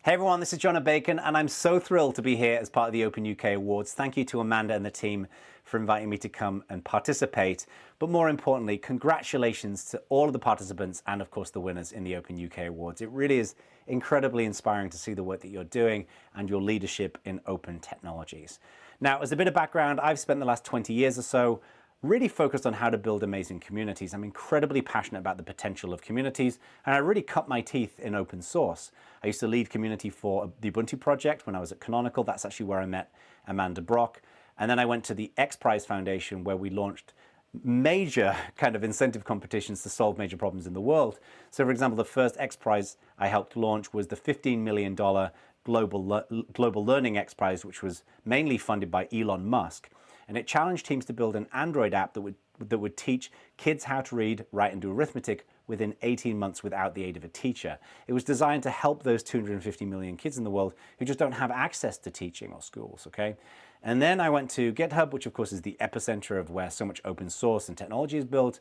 Hey everyone, this is Jono Bacon, and I'm so thrilled to be here as part of the OpenUK Awards. Thank you to Amanda and the team for inviting me to come and participate. But more importantly, congratulations to all of the participants and of course the winners in the OpenUK Awards. It really is incredibly inspiring to see the work that you're doing and your leadership in open technologies. Now, as a bit of background, I've spent the last 20 years or so really focused on how to build amazing communities. I'm incredibly passionate about the potential of communities, and I really cut my teeth in open source. I used to lead community for the Ubuntu project when I was at Canonical. That's actually where I met Amanda Brock. And then I went to the X Prize Foundation, where we launched major kind of incentive competitions to solve major problems in the world. So for example, the first X Prize I helped launch was the $15 million Global Learning X Prize, which was mainly funded by Elon Musk. And it challenged teams to build an Android app that would teach kids how to read, write, and do arithmetic within 18 months without the aid of a teacher. It was designed to help those 250 million kids in the world who just don't have access to teaching or schools, okay? And then I went to GitHub, which of course is the epicenter of where so much open source and technology is built.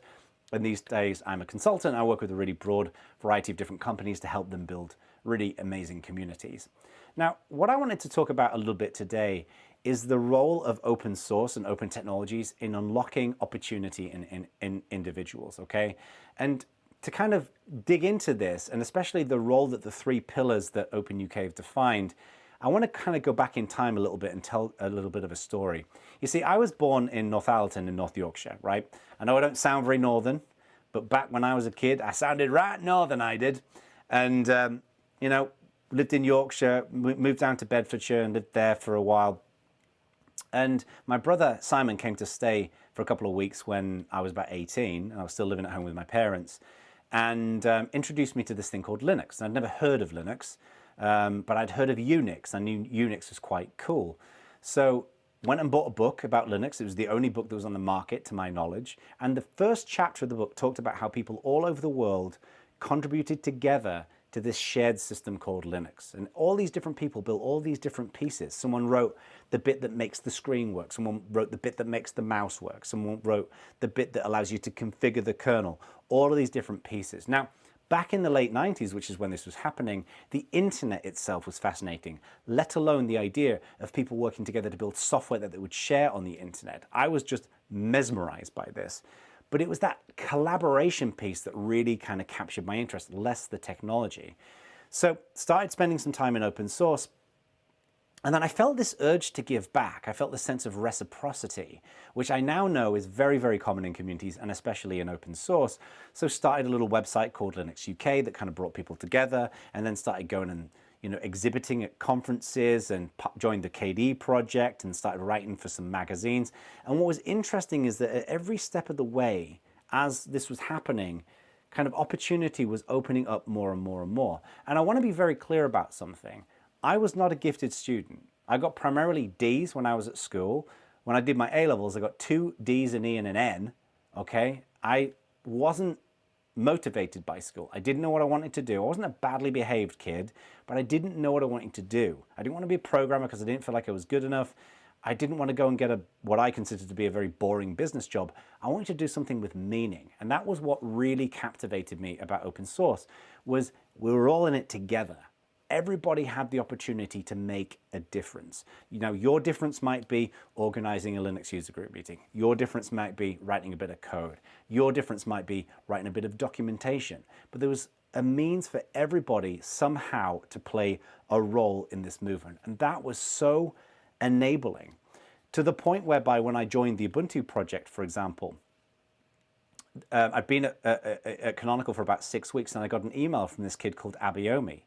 And these days I'm a consultant. I work with a really broad variety of different companies to help them build really amazing communities. Now, what I wanted to talk about a little bit today is the role of open source and open technologies in unlocking opportunity in individuals, okay? And to kind of dig into this, and especially the role that the three pillars that OpenUK have defined, I want to kind of go back in time a little bit and tell a little bit of a story. You see, I was born in Northallerton in North Yorkshire, right? I know I don't sound very northern, but back when I was a kid, I sounded right northern, I did. And, you know, lived in Yorkshire, moved down to Bedfordshire and lived there for a while. And my brother Simon came to stay for a couple of weeks when I was about 18, and I was still living at home with my parents, and introduced me to this thing called Linux. And I'd never heard of Linux, but I'd heard of Unix. I knew Unix was quite cool. So went and bought a book about Linux. It was the only book that was on the market, to my knowledge. And the first chapter of the book talked about how people all over the world contributed together to this shared system called Linux. And all these different people built all these different pieces. Someone wrote the bit that makes the screen work. Someone wrote the bit that makes the mouse work. Someone wrote the bit that allows you to configure the kernel. All of these different pieces. Now, back in the late 90s, which is when this was happening, the internet itself was fascinating, let alone the idea of people working together to build software that they would share on the internet. I was just mesmerized by this. But it was that collaboration piece that really kind of captured my interest, less the technology. So started spending some time in open source, and then I felt this urge to give back. I felt this sense of reciprocity, which I now know is very, very common in communities and especially in open source. So started a little website called Linux UK that kind of brought people together, and then started going and exhibiting at conferences, and joined the KDE project and started writing for some magazines. And what was interesting is that at every step of the way, as this was happening, kind of opportunity was opening up more and more and more. And I want to be very clear about something. I was not a gifted student. I got primarily D's when I was at school. When I did my A-levels, I got 2 D's, an E, and an N, okay? I wasn't motivated by school. I didn't know what I wanted to do. I wasn't a badly behaved kid, but I didn't know what I wanted to do. I didn't want to be a programmer because I didn't feel like I was good enough. I didn't want to go and get what I considered to be a very boring business job. I wanted to do something with meaning. And that was what really captivated me about open source, was we were all in it together. Everybody had the opportunity to make a difference. You know, your difference might be organizing a Linux user group meeting. Your difference might be writing a bit of code. Your difference might be writing a bit of documentation. But there was a means for everybody somehow to play a role in this movement. And that was so enabling, to the point whereby when I joined the Ubuntu project, for example, I'd been at Canonical for about 6 weeks, and I got an email from this kid called Abiomi.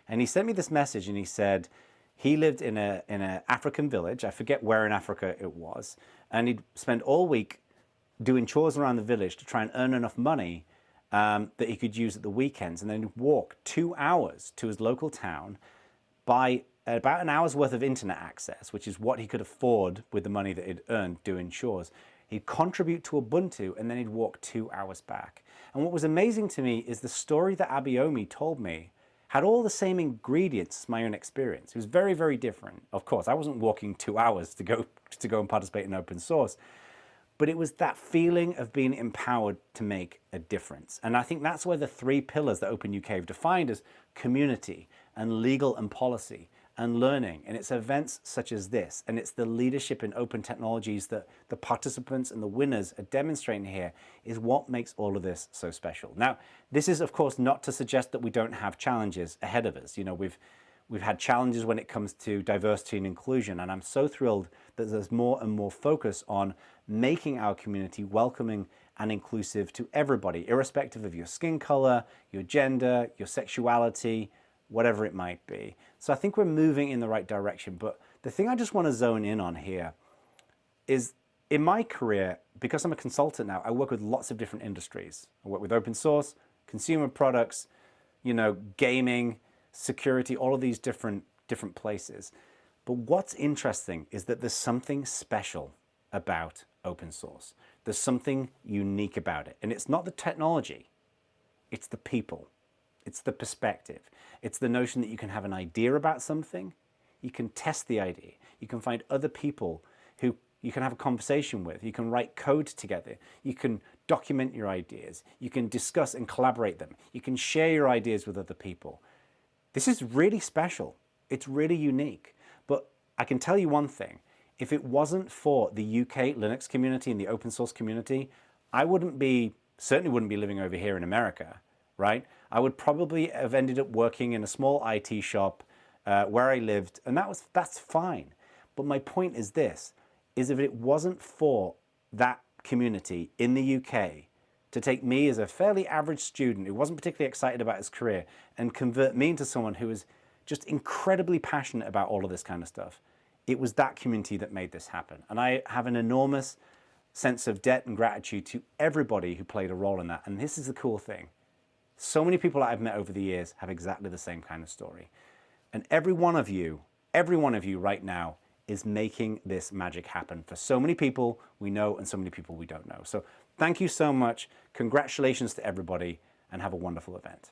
And he sent me this message, and he said he lived in an African village. I forget where in Africa it was. And he'd spend all week doing chores around the village to try and earn enough money that he could use at the weekends. And then he'd walk 2 hours to his local town, buy about an hour's worth of internet access, which is what he could afford with the money that he'd earned doing chores. He'd contribute to Ubuntu, and then he'd walk 2 hours back. And what was amazing to me is the story that Abiomi told me had all the same ingredients as my own experience. It was very, very different. Of course, I wasn't walking 2 hours to go and participate in open source, but it was that feeling of being empowered to make a difference. And I think that's where the three pillars that OpenUK have defined as community and legal and policy and learning. And it's events such as this, and it's the leadership in open technologies that the participants and the winners are demonstrating here is what makes all of this so special. Now, this is of course not to suggest that we don't have challenges ahead of us. You know, we've had challenges when it comes to diversity and inclusion, and I'm so thrilled that there's more and more focus on making our community welcoming and inclusive to everybody, irrespective of your skin color, your gender, your sexuality, whatever it might be. So I think we're moving in the right direction. But the thing I just want to zone in on here is, in my career, because I'm a consultant now, I work with lots of different industries. I work with open source, consumer products, you know, gaming, security, all of these different places. But what's interesting is that there's something special about open source. There's something unique about it. And it's not the technology, it's the people. It's the perspective. It's the notion that you can have an idea about something, you can test the idea, you can find other people who you can have a conversation with, you can write code together, you can document your ideas, you can discuss and collaborate them, you can share your ideas with other people. This is really special. It's really unique. But I can tell you one thing, if it wasn't for the UK Linux community and the open source community, I certainly wouldn't be living over here in America, right? I would probably have ended up working in a small IT shop where I lived, and that's fine. But my point is this, is if it wasn't for that community in the UK to take me as a fairly average student who wasn't particularly excited about his career and convert me into someone who was just incredibly passionate about all of this kind of stuff, it was that community that made this happen. And I have an enormous sense of debt and gratitude to everybody who played a role in that. And this is the cool thing. So many people that I've met over the years have exactly the same kind of story. And every one of you right now is making this magic happen for so many people we know and so many people we don't know. So thank you so much. Congratulations to everybody, and have a wonderful event.